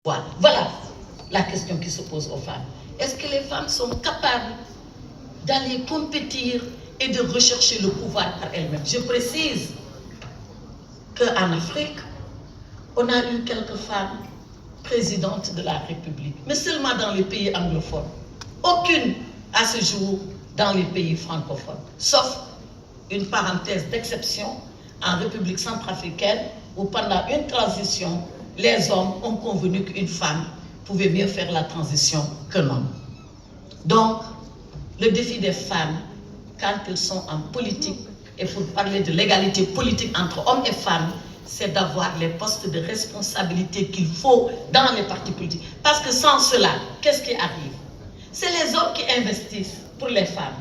Voilà la question qui se pose aux femmes. Est-ce que les femmes sont capables d'aller compétir et de rechercher le pouvoir par elles-mêmes? Je précise qu'en Afrique, on a eu quelques femmes présidentes de la République, mais seulement dans les pays anglophones. Aucune à ce jour dans les pays francophones, sauf une parenthèse d'exception en République centrafricaine où pendant une transition, les hommes ont convenu qu'une femme pouvait mieux faire la transition qu'un homme. Donc, le défi des femmes, quand elles sont en politique, et pour parler de l'égalité politique entre hommes et femmes, c'est d'avoir les postes de responsabilité qu'il faut dans les partis politiques. Parce que sans cela, qu'est-ce qui arrive? C'est les hommes qui investissent pour les femmes.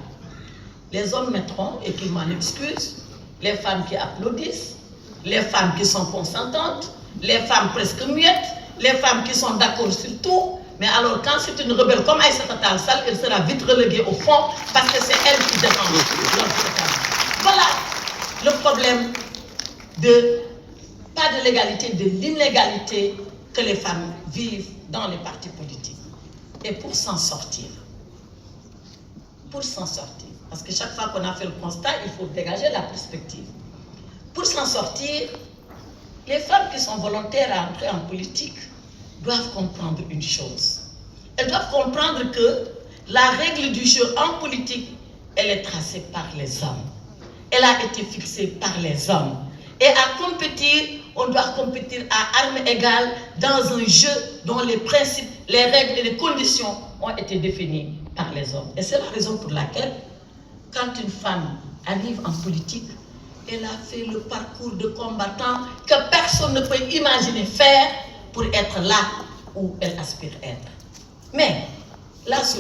Les hommes mettront, et qu'ils m'en excusent, les femmes qui applaudissent, les femmes qui sont consentantes, les femmes presque muettes, les femmes qui sont d'accord sur tout. Mais alors, quand c'est une rebelle comme Aïssata Tall Sall, elle sera vite reléguée au fond parce que c'est elle qui défend leur. Voilà le problème pas de l'égalité, de l'inégalité que les femmes vivent dans les partis politiques. Et pour s'en sortir, parce que chaque fois qu'on a fait le constat, il faut dégager la perspective. Pour s'en sortir, les femmes qui sont volontaires à entrer en politique doivent comprendre une chose. Elles doivent comprendre que la règle du jeu en politique, elle est tracée par les hommes. Elle a été fixée par les hommes. Et à compétir, on doit compétir à armes égales dans un jeu dont les principes, les règles et les conditions ont été définies par les hommes. Et c'est la raison pour laquelle, quand une femme arrive en politique, elle a fait le parcours de combattant que personne ne peut imaginer faire pour être là où elle aspire être. Mais la solution